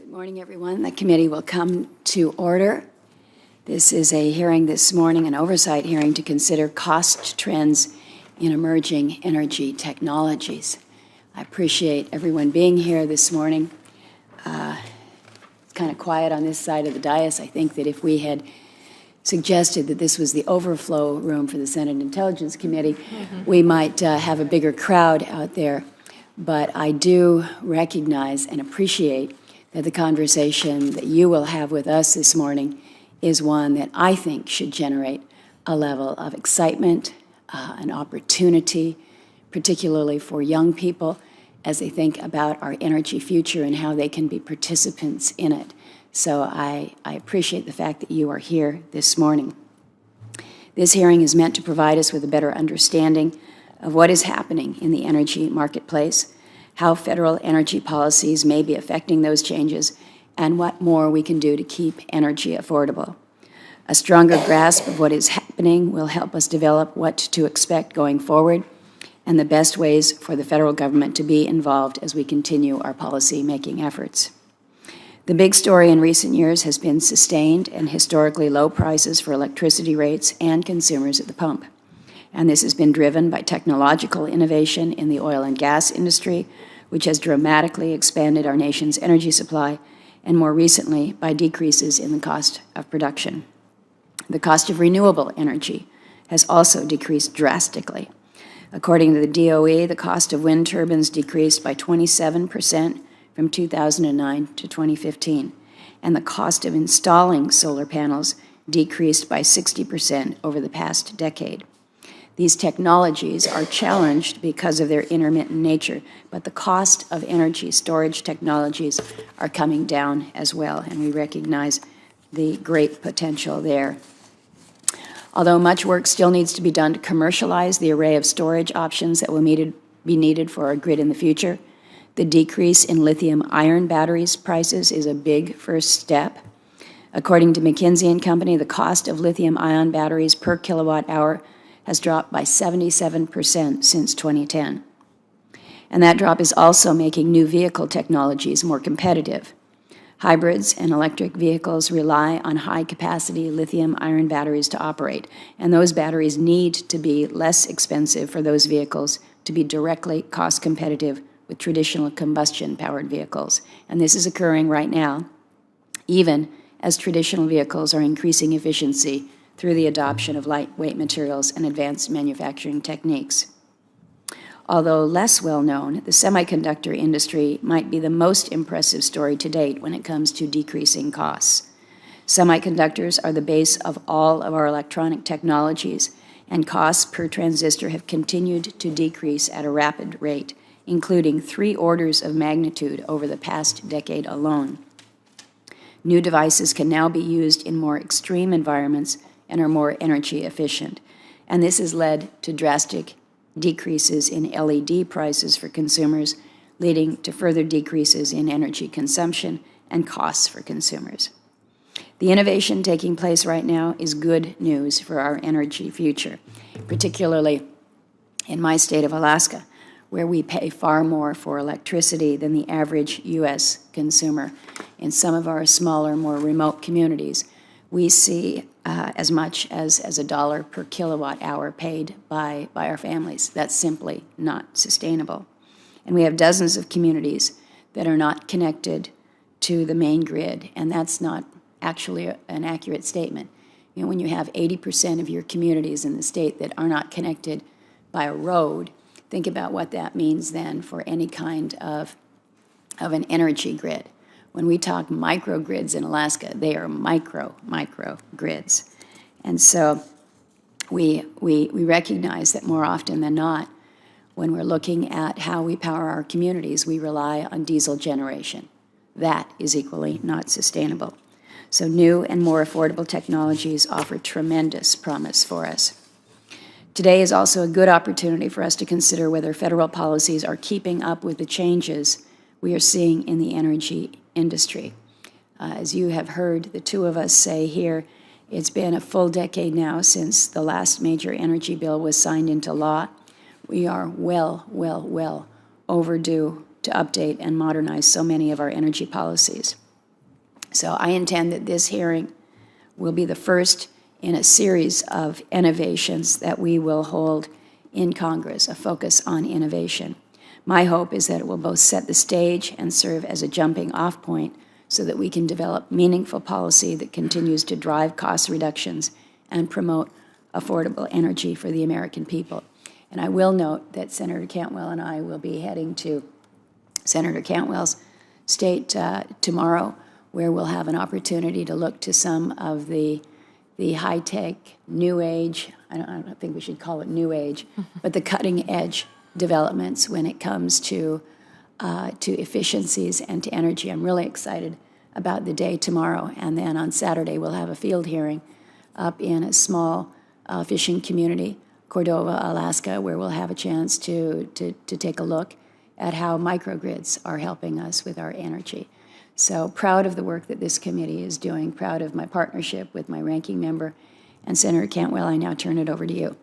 Good morning, everyone. The committee will come to order. This is a hearing this morning, an oversight hearing to consider cost trends in emerging energy technologies. I appreciate everyone being here this morning. It's kind of quiet on this side of the dais. I think that if we had suggested that this was the overflow room for the Senate Intelligence Committee, we might have a bigger crowd out there. But I do recognize and appreciate that the conversation that you will have with us this morning is one that I think should generate a level of excitement, an opportunity, particularly for young people as they think about our energy future and how they can be participants in it. So I appreciate the fact that you are here this morning. This hearing is meant to provide us with a better understanding of what is happening in the energy marketplace, how federal energy policies may be affecting those changes, and what more we can do to keep energy affordable. A stronger grasp of what is happening will help us develop what to expect going forward and the best ways for the federal government to be involved as we continue our policy-making efforts. The big story in recent years has been sustained and historically low prices for electricity rates and consumers at the pump. And this has been driven by technological innovation in the oil and gas industry, which has dramatically expanded our nation's energy supply, and more recently by decreases in the cost of production. The cost of renewable energy has also decreased drastically. According to the DOE, the cost of wind turbines decreased by 27% from 2009 to 2015, and the cost of installing solar panels decreased by 60% over the past decade. These technologies are challenged because of their intermittent nature, but the cost of energy storage technologies are coming down as well, and we recognize the great potential there. Although much work still needs to be done to commercialize the array of storage options that will be needed for our grid in the future, the decrease in lithium-ion batteries prices is a big first step. According to McKinsey & Company, the cost of lithium-ion batteries per kilowatt-hour has dropped by 77% since 2010. And that drop is also making new vehicle technologies more competitive. Hybrids and electric vehicles rely on high-capacity lithium-ion batteries to operate, and those batteries need to be less expensive for those vehicles to be directly cost-competitive with traditional combustion-powered vehicles. And this is occurring right now, even as traditional vehicles are increasing efficiency through the adoption of lightweight materials and advanced manufacturing techniques. Although less well known, the semiconductor industry might be the most impressive story to date when it comes to decreasing costs. Semiconductors are the base of all of our electronic technologies, and costs per transistor have continued to decrease at a rapid rate, including 3 orders of magnitude over the past decade alone. New devices can now be used in more extreme environments and are more energy efficient. And this has led to drastic decreases in LED prices for consumers, leading to further decreases in energy consumption and costs for consumers. The innovation taking place right now is good news for our energy future, particularly in my state of Alaska, where we pay far more for electricity than the average U.S. consumer. In some of our smaller, more remote communities, we see as much as $1 per kilowatt hour paid by our families. That's simply not sustainable. And we have dozens of communities that are not connected to the main grid, and that's not actually an accurate statement. You know, when you have 80% of your communities in the state that are not connected by a road, think about what that means then for any kind of an energy grid. When we talk microgrids in Alaska, they are micro grids. And so we recognize that more often than not, when we're looking at how we power our communities, we rely on diesel generation. That is equally not sustainable. So new and more affordable technologies offer tremendous promise for us. Today is also a good opportunity for us to consider whether federal policies are keeping up with the changes we are seeing in the energy industry. As you have heard the two of us say here, it's been a full decade now since the last major energy bill was signed into law. We are well overdue to update and modernize so many of our energy policies. So I intend that this hearing will be the first in a series of innovations that we will hold in Congress, a focus on innovation. My hope is that it will both set the stage and serve as a jumping-off point so that we can develop meaningful policy that continues to drive cost reductions and promote affordable energy for the American people. And I will note that Senator Cantwell and I will be heading to Senator Cantwell's state tomorrow, where we'll have an opportunity to look to some of the high-tech, new age, I don't think we should call it new age, but the cutting-edge developments when it comes to efficiencies and to energy. I'm really excited about the day tomorrow. And then on Saturday, we'll have a field hearing up in a small fishing community, Cordova, Alaska, where we'll have a chance to take a look at how microgrids are helping us with our energy. So proud of the work that this committee is doing, proud of my partnership with my ranking member. And Senator Cantwell, I now turn it over to you.